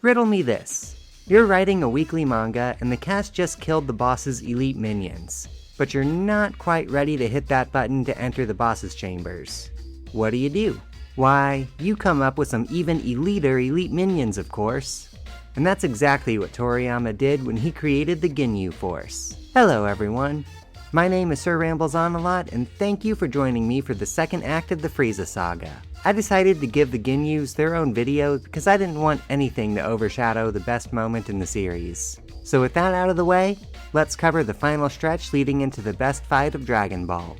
Riddle me this. You're writing a weekly manga and the cast just killed the boss's elite minions, but you're not quite ready to hit that button to enter the boss's chambers. What do? Why, you come up with some even elite minions, of course. And that's exactly what Toriyama did when he created the Ginyu Force. Hello everyone, my name is Sir Rambles-on-Alot, and thank you for joining me for the second act of the Frieza saga. I decided to give the Ginyus their own video because I didn't want anything to overshadow the best moment in the series. So with that out of the way, let's cover the final stretch leading into the best fight of Dragon Ball.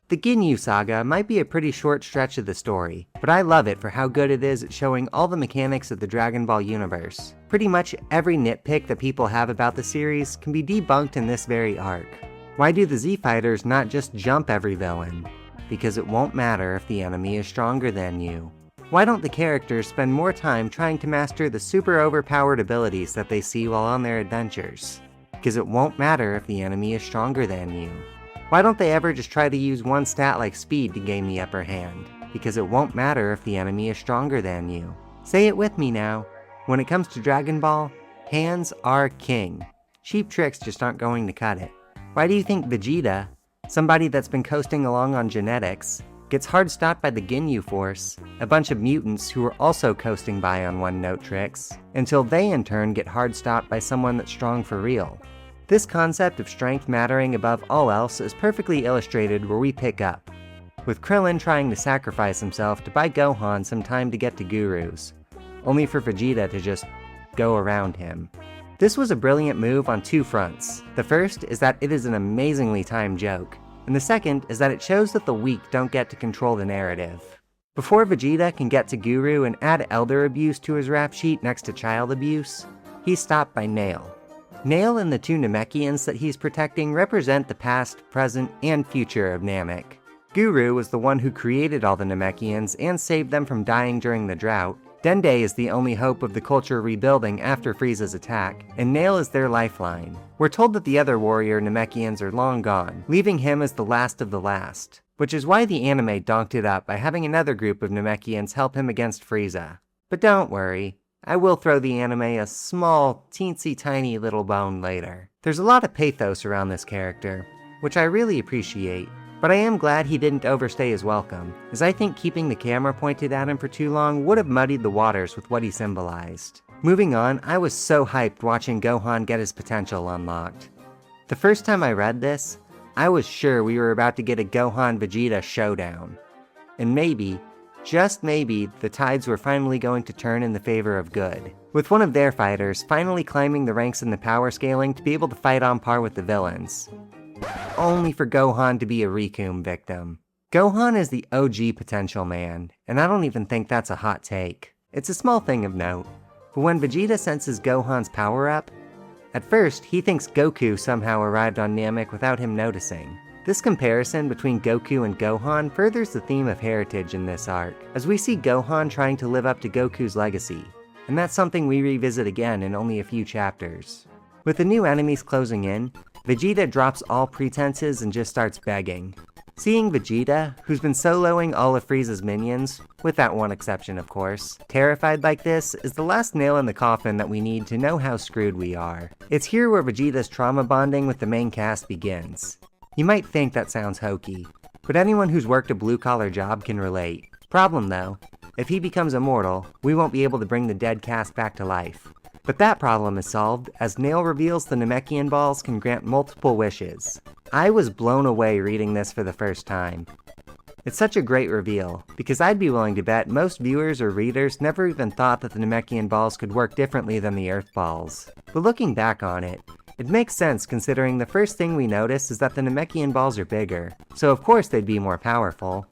The Ginyu Saga might be a pretty short stretch of the story, but I love it for how good it is at showing all the mechanics of the Dragon Ball universe. Pretty much every nitpick that people have about the series can be debunked in this very arc. Why do the Z-Fighters not just jump every villain? Because it won't matter if the enemy is stronger than you. Why don't the characters spend more time trying to master the super overpowered abilities that they see while on their adventures? Because it won't matter if the enemy is stronger than you. Why don't they ever just try to use one stat like speed to gain the upper hand? Because it won't matter if the enemy is stronger than you. Say it with me now. When it comes to Dragon Ball, hands are king. Cheap tricks just aren't going to cut it. Why do you think Vegeta, somebody that's been coasting along on genetics, gets hard stopped by the Ginyu Force, a bunch of mutants who are also coasting by on one-note tricks, until they in turn get hard stopped by someone that's strong for real? This concept of strength mattering above all else is perfectly illustrated where we pick up, with Krillin trying to sacrifice himself to buy Gohan some time to get to Gurus, only for Vegeta to just go around him. This was a brilliant move on two fronts. The first is that it is an amazingly timed joke, and the second is that it shows that the weak don't get to control the narrative. Before Vegeta can get to Guru and add elder abuse to his rap sheet next to child abuse, he's stopped by Nail. Nail and the two Namekians that he's protecting represent the past, present, and future of Namek. Guru was the one who created all the Namekians and saved them from dying during the drought. Dende is the only hope of the culture rebuilding after Frieza's attack, and Nail is their lifeline. We're told that the other warrior Namekians are long gone, leaving him as the last of the last, which is why the anime donked it up by having another group of Namekians help him against Frieza. But don't worry, I will throw the anime a small, teensy tiny little bone later. There's a lot of pathos around this character, which I really appreciate. But I am glad he didn't overstay his welcome, as I think keeping the camera pointed at him for too long would have muddied the waters with what he symbolized. Moving on, I was so hyped watching Gohan get his potential unlocked. The first time I read this, I was sure we were about to get a Gohan-Vegeta showdown. And maybe, just maybe, the tides were finally going to turn in the favor of good, with one of their fighters finally climbing the ranks in the power scaling to be able to fight on par with the villains. Only for Gohan to be a Rikum victim. Gohan is the OG potential man, and I don't even think that's a hot take. It's a small thing of note, but when Vegeta senses Gohan's power up, at first he thinks Goku somehow arrived on Namek without him noticing. This comparison between Goku and Gohan furthers the theme of heritage in this arc, as we see Gohan trying to live up to Goku's legacy, and that's something we revisit again in only a few chapters. With the new enemies closing in, Vegeta drops all pretenses and just starts begging. Seeing Vegeta, who's been soloing all of Frieza's minions, with that one exception of course, terrified like this is the last nail in the coffin that we need to know how screwed we are. It's here where Vegeta's trauma bonding with the main cast begins. You might think that sounds hokey, but anyone who's worked a blue-collar job can relate. Problem though, if he becomes immortal, we won't be able to bring the dead cast back to life. But that problem is solved as Nail reveals the Namekian balls can grant multiple wishes. I was blown away reading this for the first time. It's such a great reveal, because I'd be willing to bet most viewers or readers never even thought that the Namekian balls could work differently than the Earth balls. But looking back on it, it makes sense considering the first thing we notice is that the Namekian balls are bigger, so of course they'd be more powerful.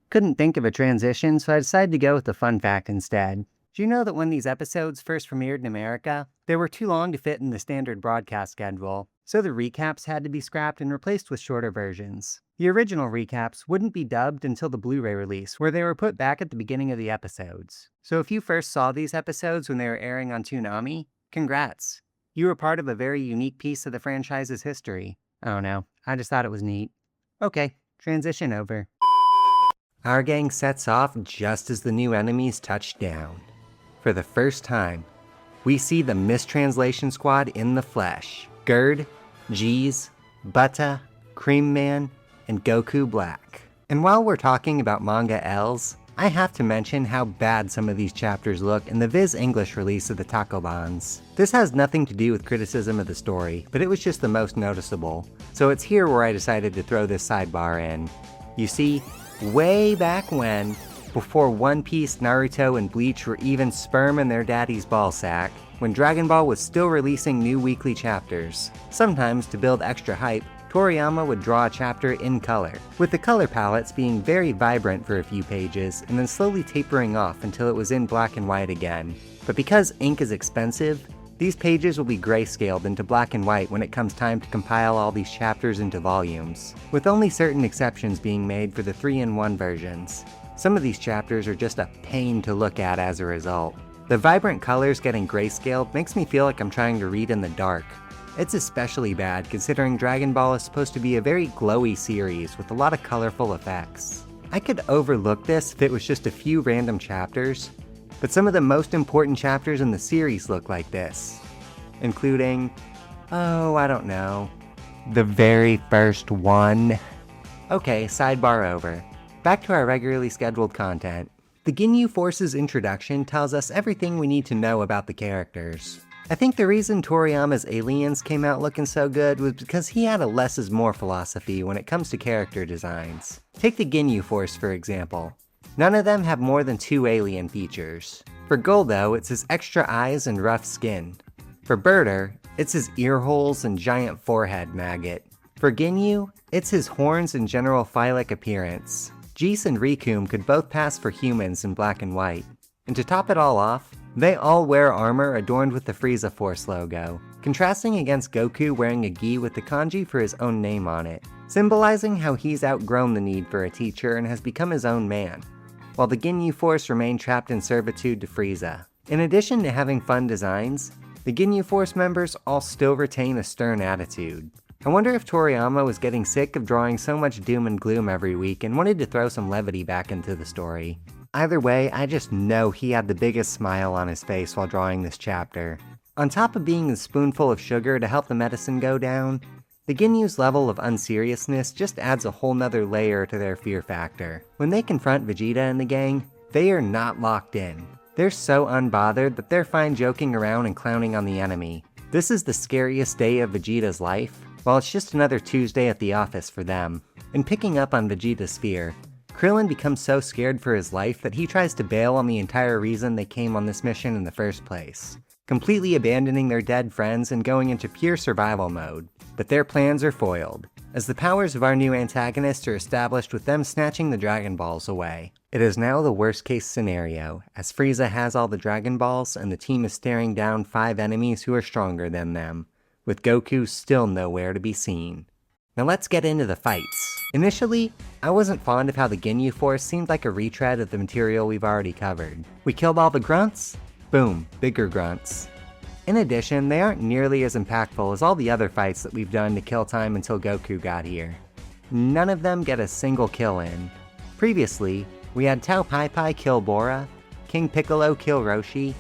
Couldn't think of a transition, so I decided to go with the fun fact instead. Do you know that when these episodes first premiered in America, they were too long to fit in the standard broadcast schedule, so the recaps had to be scrapped and replaced with shorter versions. The original recaps wouldn't be dubbed until the Blu-ray release, where they were put back at the beginning of the episodes. So if you first saw these episodes when they were airing on Toonami, congrats! You were part of a very unique piece of the franchise's history. I don't know, I just thought it was neat. Okay, transition over. Our gang sets off just as the new enemies touch down. For the first time, we see the mistranslation squad in the flesh. Gerd, Jeez, Butta, Cream Man, and Goku Black. And while we're talking about manga L's, I have to mention how bad some of these chapters look in the Viz English release of the tankobons. This has nothing to do with criticism of the story, but it was just the most noticeable, so it's here where I decided to throw this sidebar in. You see, way back when, before One Piece, Naruto, and Bleach were even sperm in their daddy's ballsack, when Dragon Ball was still releasing new weekly chapters, sometimes to build extra hype, Toriyama would draw a chapter in color, with the color palettes being very vibrant for a few pages and then slowly tapering off until it was in black and white again. But because ink is expensive, these pages will be grayscaled into black and white when it comes time to compile all these chapters into volumes, with only certain exceptions being made for the 3-in-1 versions. Some of these chapters are just a pain to look at as a result. The vibrant colors getting grayscaled makes me feel like I'm trying to read in the dark. It's especially bad considering Dragon Ball is supposed to be a very glowy series with a lot of colorful effects. I could overlook this if it was just a few random chapters, but some of the most important chapters in the series look like this, including, oh, I don't know, the very first one. Okay, sidebar over. Back to our regularly scheduled content. The Ginyu Force's introduction tells us everything we need to know about the characters. I think the reason Toriyama's aliens came out looking so good was because he had a less is more philosophy when it comes to character designs. Take the Ginyu Force for example. None of them have more than 2 alien features. For Goldo, it's his extra eyes and rough skin. For Birder, it's his ear holes and giant forehead maggot. For Ginyu, it's his horns and general phylic appearance. Jeez and Rikum could both pass for humans in black and white. And to top it all off, they all wear armor adorned with the Frieza Force logo, contrasting against Goku wearing a gi with the kanji for his own name on it, symbolizing how he's outgrown the need for a teacher and has become his own man, while the Ginyu Force remain trapped in servitude to Frieza. In addition to having fun designs, the Ginyu Force members all still retain a stern attitude. I wonder if Toriyama was getting sick of drawing so much doom and gloom every week and wanted to throw some levity back into the story. Either way, I just know he had the biggest smile on his face while drawing this chapter. On top of being the spoonful of sugar to help the medicine go down, the Ginyu's level of unseriousness just adds a whole nother layer to their fear factor. When they confront Vegeta and the gang, they are not locked in. They're so unbothered that they're fine joking around and clowning on the enemy. This is the scariest day of Vegeta's life, while it's just another Tuesday at the office for them. And picking up on Vegeta's fear, Krillin becomes so scared for his life that he tries to bail on the entire reason they came on this mission in the first place, completely abandoning their dead friends and going into pure survival mode. But their plans are foiled, as the powers of our new antagonists are established with them snatching the Dragon Balls away. It is now the worst case scenario, as Frieza has all the Dragon Balls and the team is staring down 5 enemies who are stronger than them, with Goku still nowhere to be seen. Now let's get into the fights. Initially, I wasn't fond of how the Ginyu Force seemed like a retread of the material we've already covered. We killed all the grunts? Boom, bigger grunts. In addition, they aren't nearly as impactful as all the other fights that we've done to kill time until Goku got here. None of them get a single kill in. Previously, we had Tao Pai Pai kill Bora, King Piccolo kill Roshi,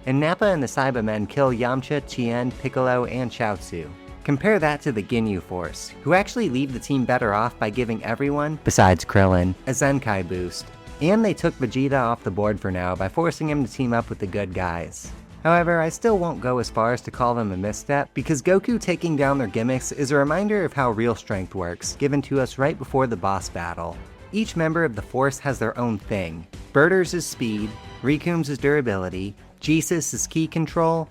and Nappa and the Saibamen kill Yamcha, Tien, Piccolo, and Chaozu. Compare that to the Ginyu Force, who actually leave the team better off by giving everyone, besides Krillin, a Zenkai boost. And they took Vegeta off the board for now by forcing him to team up with the good guys. However, I still won't go as far as to call them a misstep, because Goku taking down their gimmicks is a reminder of how real strength works, given to us right before the boss battle. Each member of the Force has their own thing. Birder's is speed, Rikum's is durability, Jesus is ki control,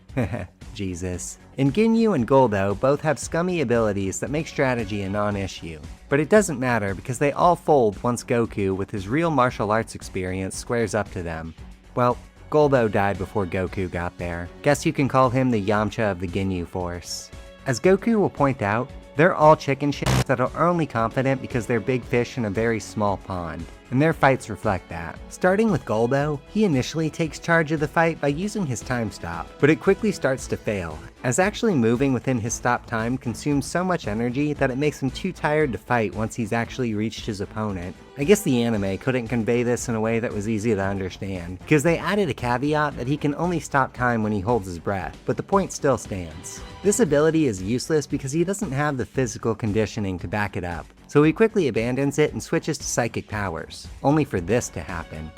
Jesus. And Ginyu and Goldo both have scummy abilities that make strategy a non-issue. But it doesn't matter because they all fold once Goku, with his real martial arts experience, squares up to them. Well, Goldo died before Goku got there. Guess you can call him the Yamcha of the Ginyu Force. As Goku will point out, they're all chicken shits that are only confident because they're big fish in a very small pond. and their fights reflect that. Starting with Goldo, he initially takes charge of the fight by using his time stop, but it quickly starts to fail, as actually moving within his stop time consumes so much energy that it makes him too tired to fight once he's actually reached his opponent. I guess the anime couldn't convey this in a way that was easy to understand, because they added a caveat that he can only stop time when he holds his breath, but the point still stands. This ability is useless because he doesn't have the physical conditioning to back it up, so he quickly abandons it and switches to psychic powers, only for this to happen.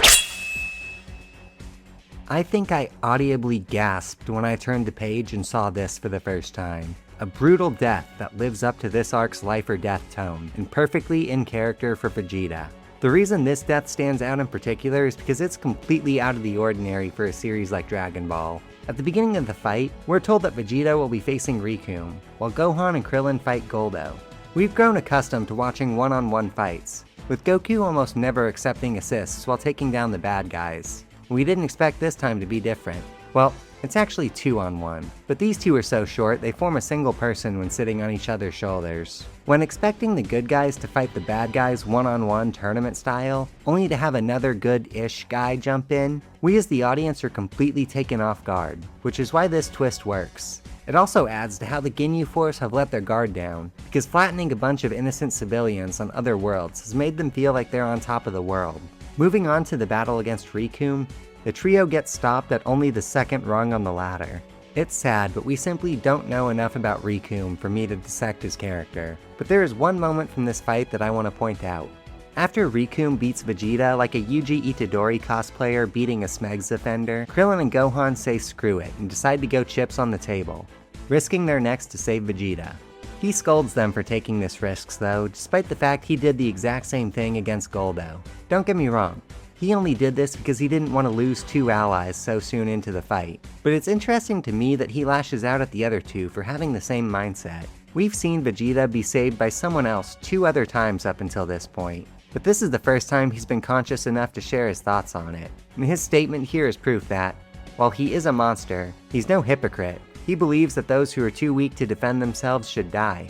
I think I audibly gasped when I turned the page and saw this for the first time. A brutal death that lives up to this arc's life or death tone, and perfectly in character for Vegeta. The reason this death stands out in particular is because it's completely out of the ordinary for a series like Dragon Ball. At the beginning of the fight, we're told that Vegeta will be facing Riku, while Gohan and Krillin fight Goldo. We've grown accustomed to watching one-on-one fights, with Goku almost never accepting assists while taking down the bad guys. We didn't expect this time to be different. Well, it's actually 2-on-1, but these two are so short they form a single person when sitting on each other's shoulders. When expecting the good guys to fight the bad guys one-on-one tournament style, only to have another good-ish guy jump in, we as the audience are completely taken off guard, which is why this twist works. It also adds to how the Ginyu Force have let their guard down, because flattening a bunch of innocent civilians on other worlds has made them feel like they're on top of the world. Moving on to the battle against Riku, the trio gets stopped at only the second rung on the ladder. It's sad, but we simply don't know enough about Riku for me to dissect his character. But there is one moment from this fight that I want to point out. After Riku beats Vegeta like a Yuji Itadori cosplayer beating a Smegs offender, Krillin and Gohan say screw it and decide to go chips on the table, risking their necks to save Vegeta. He scolds them for taking this risk though, despite the fact he did the exact same thing against Goldo. Don't get me wrong, he only did this because he didn't want to lose two allies so soon into the fight. But it's interesting to me that he lashes out at the other two for having the same mindset. We've seen Vegeta be saved by someone else 2 other times up until this point, but this is the first time he's been conscious enough to share his thoughts on it. And his statement here is proof that, while he is a monster, he's no hypocrite. He believes that those who are too weak to defend themselves should die.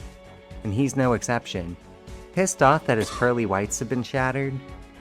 And he's no exception. Pissed off that his pearly whites have been shattered,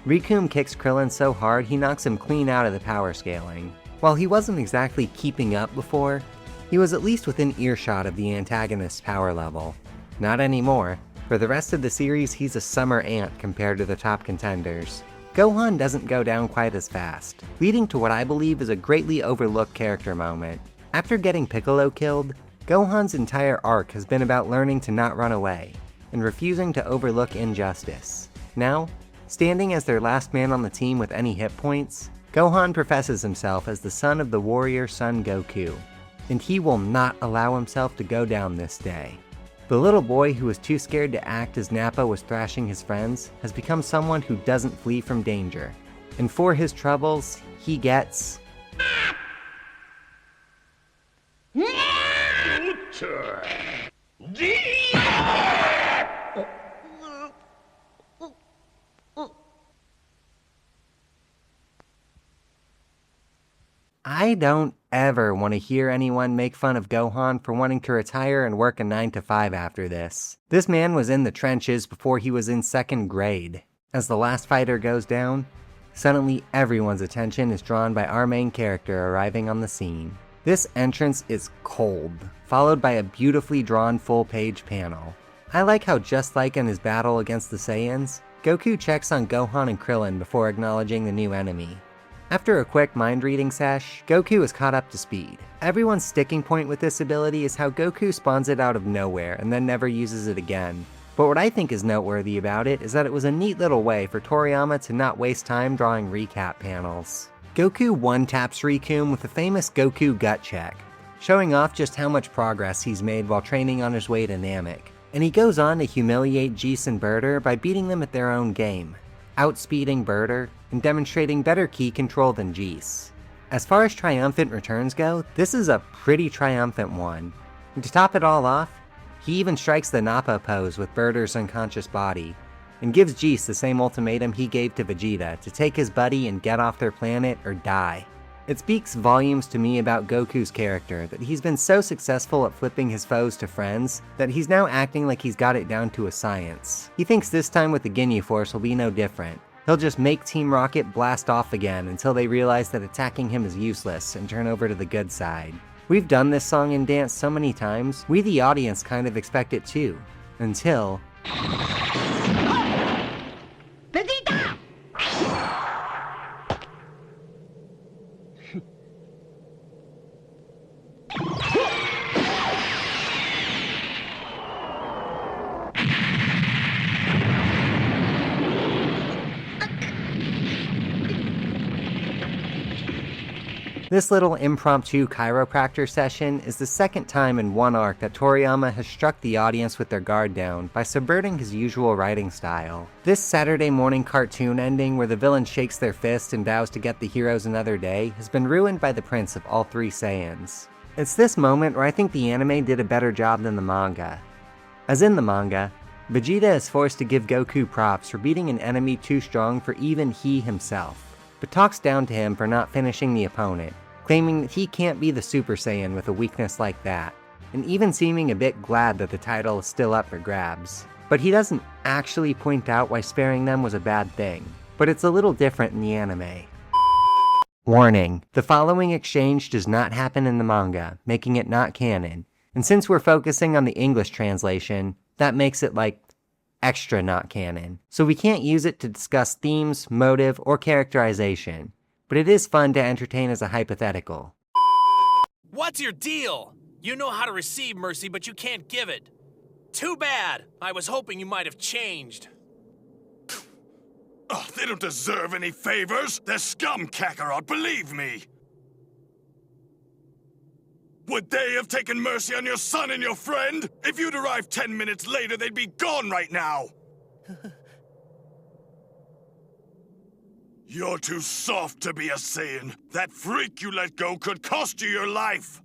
Riku kicks Krillin so hard he knocks him clean out of the power scaling. While he wasn't exactly keeping up before, he was at least within earshot of the antagonist's power level. Not anymore. For the rest of the series, he's a summer ant compared to the top contenders. Gohan doesn't go down quite as fast, leading to what I believe is a greatly overlooked character moment. After getting Piccolo killed, Gohan's entire arc has been about learning to not run away, and refusing to overlook injustice. Now, standing as their last man on the team with any hit points, Gohan professes himself as the son of the warrior Son Goku, and he will not allow himself to go down this day. The little boy who was too scared to act as Nappa was thrashing his friends has become someone who doesn't flee from danger, and for his troubles, he gets I don't ever want to hear anyone make fun of Gohan for wanting to retire and work a 9-to-5 after this. This man was in the trenches before he was in 2nd grade. As the last fighter goes down, suddenly everyone's attention is drawn by our main character arriving on the scene. This entrance is cold, followed by a beautifully drawn full-page panel. I like how, just like in his battle against the Saiyans, Goku checks on Gohan and Krillin before acknowledging the new enemy. After a quick mind-reading sesh, Goku is caught up to speed. Everyone's sticking point with this ability is how Goku spawns it out of nowhere and then never uses it again. But what I think is noteworthy about it is that it was a neat little way for Toriyama to not waste time drawing recap panels. Goku one-taps Riku with the famous Goku gut check, showing off just how much progress he's made while training on his way to Namek. And he goes on to humiliate Geese and Birder by beating them at their own game, outspeeding Birder and demonstrating better ki control than Geese. As far as triumphant returns go, this is a pretty triumphant one. And to top it all off, he even strikes the Nappa pose with Birder's unconscious body, and gives Geese the same ultimatum he gave to Vegeta to take his buddy and get off their planet or die. It speaks volumes to me about Goku's character that he's been so successful at flipping his foes to friends that he's now acting like he's got it down to a science. He thinks this time with the Ginyu Force will be no different, He'll just make Team Rocket blast off again until they realize that attacking him is useless and turn over to the good side. We've done this song and dance so many times, we the audience kind of expect it too. Until... Vegeta! This little impromptu chiropractor session is the second time in one arc that Toriyama has struck the audience with their guard down by subverting his usual writing style. This Saturday morning cartoon ending where the villain shakes their fist and vows to get the heroes another day has been ruined by the prince of all three Saiyans. It's this moment where I think the anime did a better job than the manga. As in the manga, Vegeta is forced to give Goku props for beating an enemy too strong for even he himself, but talks down to him for not finishing the opponent, claiming that he can't be the Super Saiyan with a weakness like that, and even seeming a bit glad that the title is still up for grabs. But he doesn't actually point out why sparing them was a bad thing, but it's a little different in the anime. Warning, the following exchange does not happen in the manga, making it not canon, and since we're focusing on the English translation, that makes it like extra not canon, so we can't use it to discuss themes, motive, or characterization. But it is fun to entertain as a hypothetical. What's your deal? You know how to receive mercy, but you can't give it. Too bad. I was hoping you might have changed. Oh, they don't deserve any favors. They're scum, Kakarot, believe me. Would they have taken mercy on your son and your friend? If you'd arrived 10 minutes later, they'd be gone right now. You're too soft to be a Saiyan. That freak you let go could cost you your life.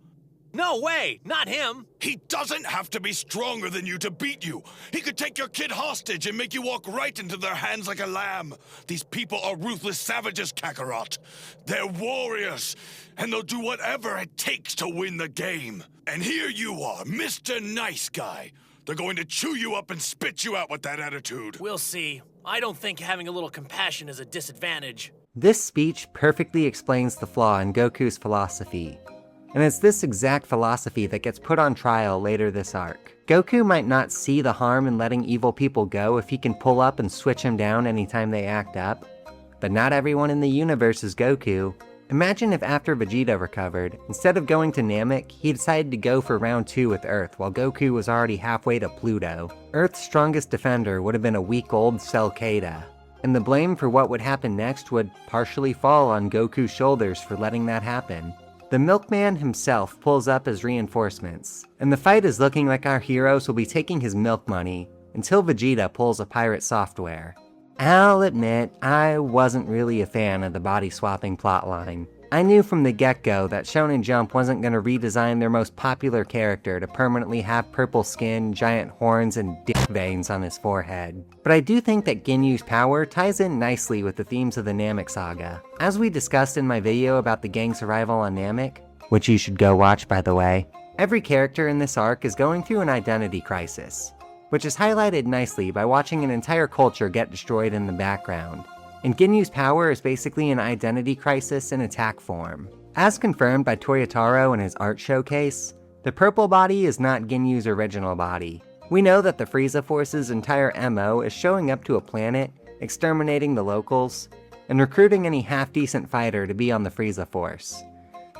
No way, not him. He doesn't have to be stronger than you to beat you. He could take your kid hostage and make you walk right into their hands like a lamb. These people are ruthless savages, Kakarot. They're warriors, and they'll do whatever it takes to win the game. And here you are, Mr. Nice Guy. They're going to chew you up and spit you out with that attitude. We'll see. I don't think having a little compassion is a disadvantage. This speech perfectly explains the flaw in Goku's philosophy. And it's this exact philosophy that gets put on trial later this arc. Goku might not see the harm in letting evil people go if he can pull up and switch them down anytime they act up, but not everyone in the universe is Goku. Imagine if after Vegeta recovered, instead of going to Namek, he decided to go for round 2 with Earth while Goku was already halfway to Pluto. Earth's strongest defender would have been a week-old Cell Qaeda, and the blame for what would happen next would partially fall on Goku's shoulders for letting that happen. The Milkman himself pulls up as reinforcements, and the fight is looking like our heroes will be taking his milk money until Vegeta pulls a pirate software. I'll admit, I wasn't really a fan of the body-swapping plotline. I knew from the get-go that Shonen Jump wasn't going to redesign their most popular character to permanently have purple skin, giant horns, and dick veins on his forehead. But I do think that Ginyu's power ties in nicely with the themes of the Namek saga. As we discussed in my video about the gang's arrival on Namek, which you should go watch by the way, every character in this arc is going through an identity crisis, which is highlighted nicely by watching an entire culture get destroyed in the background. And Ginyu's power is basically an identity crisis in attack form. As confirmed by Toyotaro in his art showcase, the purple body is not Ginyu's original body. We know that the Frieza Force's entire MO is showing up to a planet, exterminating the locals, and recruiting any half-decent fighter to be on the Frieza Force.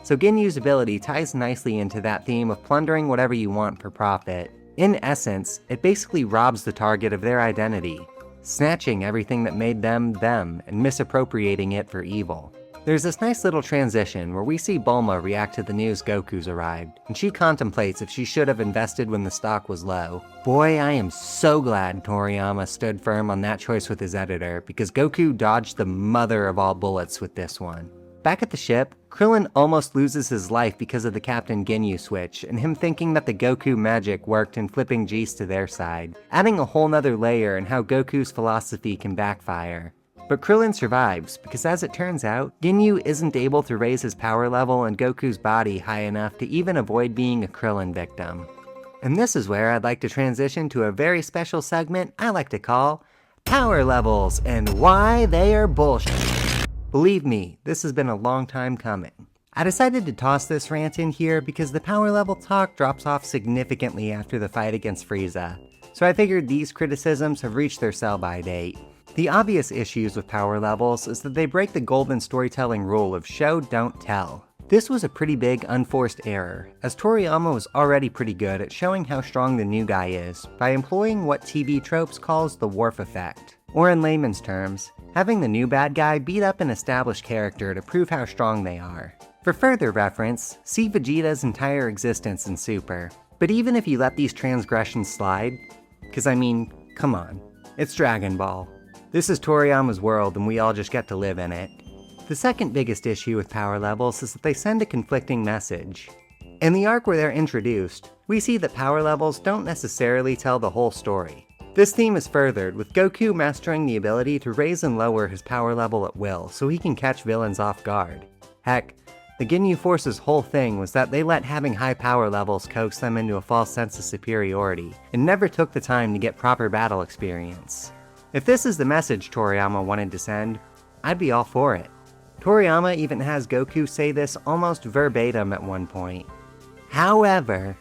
So Ginyu's ability ties nicely into that theme of plundering whatever you want for profit. In essence, it basically robs the target of their identity, snatching everything that made them them and misappropriating it for evil. There's this nice little transition where we see Bulma react to the news Goku's arrived, and she contemplates if she should have invested when the stock was low. Boy, I am so glad Toriyama stood firm on that choice with his editor, because Goku dodged the mother of all bullets with this one. Back at the ship, Krillin almost loses his life because of the Captain Ginyu switch, and him thinking that the Goku magic worked in flipping G's to their side, adding a whole nother layer in how Goku's philosophy can backfire. But Krillin survives, because as it turns out, Ginyu isn't able to raise his power level in Goku's body high enough to even avoid being a Krillin victim. And this is where I'd like to transition to a very special segment I like to call power levels and why they are bullshit. Believe me, this has been a long time coming. I decided to toss this rant in here because the power level talk drops off significantly after the fight against Frieza, so I figured these criticisms have reached their sell-by date. The obvious issues with power levels is that they break the golden storytelling rule of show, don't tell. This was a pretty big unforced error, as Toriyama was already pretty good at showing how strong the new guy is by employing what TV tropes calls the Worf effect, or in layman's terms, having the new bad guy beat up an established character to prove how strong they are. For further reference, see Vegeta's entire existence in Super. But even if you let these transgressions slide, cause I mean, come on, it's Dragon Ball. This is Toriyama's world and we all just get to live in it. The second biggest issue with power levels is that they send a conflicting message. In the arc where they're introduced, we see that power levels don't necessarily tell the whole story. This theme is furthered with Goku mastering the ability to raise and lower his power level at will so he can catch villains off guard. Heck, the Ginyu Force's whole thing was that they let having high power levels coax them into a false sense of superiority, and never took the time to get proper battle experience. If this is the message Toriyama wanted to send, I'd be all for it. Toriyama even has Goku say this almost verbatim at one point. However,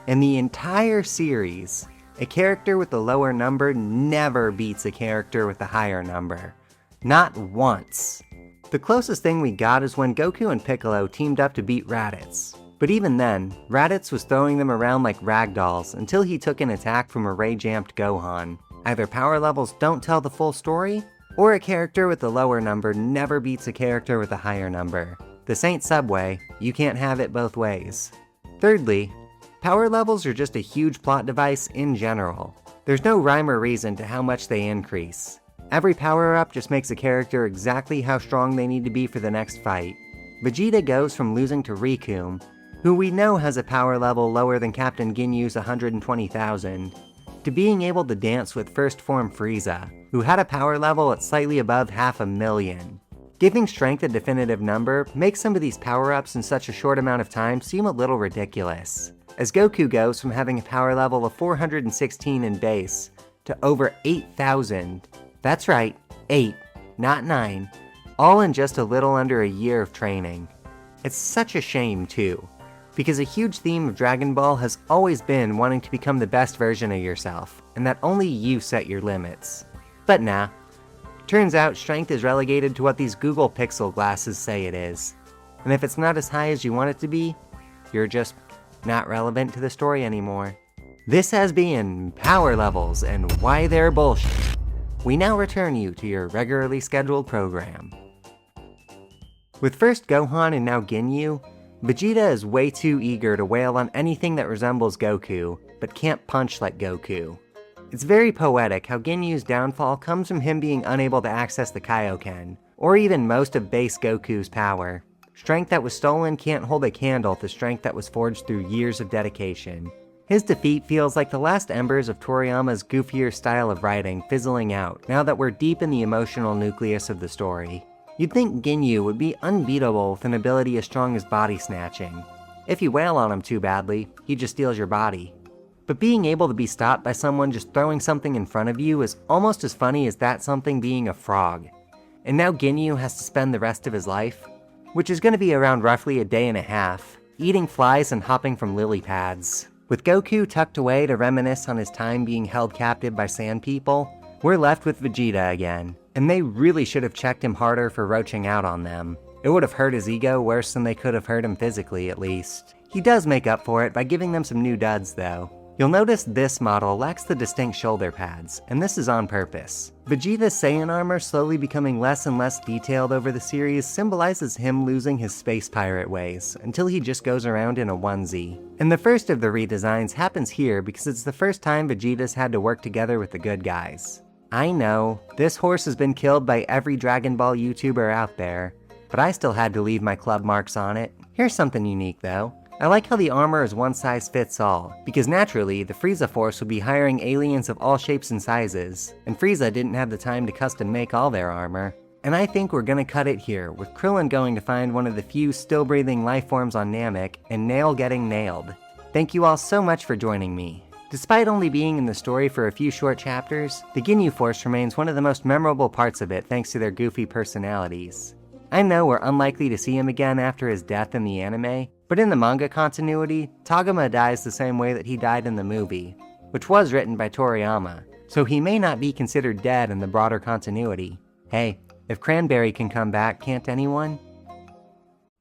in the entire series, a character with the lower number never beats a character with the higher number. Not once. The closest thing we got is when Goku and Piccolo teamed up to beat Raditz. But even then, Raditz was throwing them around like ragdolls until he took an attack from a ray-jamped Gohan. Either power levels don't tell the full story, or a character with the lower number never beats a character with a higher number. This ain't Subway, you can't have it both ways. Thirdly, power levels are just a huge plot device in general. There's no rhyme or reason to how much they increase. Every power-up just makes a character exactly how strong they need to be for the next fight. Vegeta goes from losing to Riku, who we know has a power level lower than Captain Ginyu's 120,000, to being able to dance with First Form Frieza, who had a power level at slightly above 500,000. Giving strength a definitive number makes some of these power-ups in such a short amount of time seem a little ridiculous, as Goku goes from having a power level of 416 in base to over 8,000. That's right, 8, not 9, all in just a little under a year of training. It's such a shame too, because a huge theme of Dragon Ball has always been wanting to become the best version of yourself, and that only you set your limits. But nah, turns out strength is relegated to what these Google Pixel glasses say it is, and if it's not as high as you want it to be, you're just not relevant to the story anymore. This has been Power Levels and Why They're Bullshit. We now return you to your regularly scheduled program. With first Gohan and now Ginyu, Vegeta is way too eager to wail on anything that resembles Goku, but can't punch like Goku. It's very poetic how Ginyu's downfall comes from him being unable to access the Kaioken, or even most of base Goku's power. Strength that was stolen can't hold a candle to strength that was forged through years of dedication. His defeat feels like the last embers of Toriyama's goofier style of writing fizzling out now that we're deep in the emotional nucleus of the story. You'd think Ginyu would be unbeatable with an ability as strong as body snatching. If you wail on him too badly, he just steals your body. But being able to be stopped by someone just throwing something in front of you is almost as funny as that something being a frog. And now Ginyu has to spend the rest of his life, which is going to be around roughly a day and a half, eating flies and hopping from lily pads. With Goku tucked away to reminisce on his time being held captive by sand people, we're left with Vegeta again, and they really should have checked him harder for roaching out on them. It would have hurt his ego worse than they could have hurt him physically, at least. He does make up for it by giving them some new duds, though. You'll notice this model lacks the distinct shoulder pads, and this is on purpose. Vegeta's Saiyan armor slowly becoming less and less detailed over the series symbolizes him losing his space pirate ways, until he just goes around in a onesie. And the first of the redesigns happens here because it's the first time Vegeta's had to work together with the good guys. I know, this horse has been killed by every Dragon Ball YouTuber out there, but I still had to leave my club marks on it. Here's something unique though. I like how the armor is one size fits all, because naturally, the Frieza Force would be hiring aliens of all shapes and sizes, and Frieza didn't have the time to custom make all their armor. And I think we're gonna cut it here, with Krillin going to find one of the few still-breathing life forms on Namek, and Nail getting nailed. Thank you all so much for joining me. Despite only being in the story for a few short chapters, the Ginyu Force remains one of the most memorable parts of it thanks to their goofy personalities. I know we're unlikely to see him again after his death in the anime, but in the manga continuity, Togama dies the same way that he died in the movie, which was written by Toriyama, so he may not be considered dead in the broader continuity. Hey, if Cranberry can come back, can't anyone?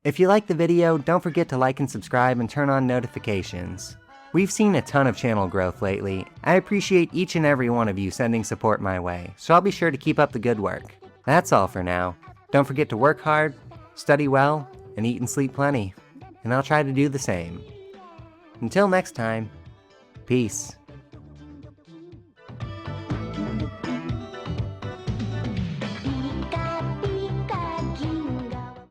If you liked the video, don't forget to like and subscribe and turn on notifications. We've seen a ton of channel growth lately. I appreciate each and every one of you sending support my way, so I'll be sure to keep up the good work. That's all for now. Don't forget to work hard, study well, and eat and sleep plenty. And I'll try to do the same. Until next time, peace.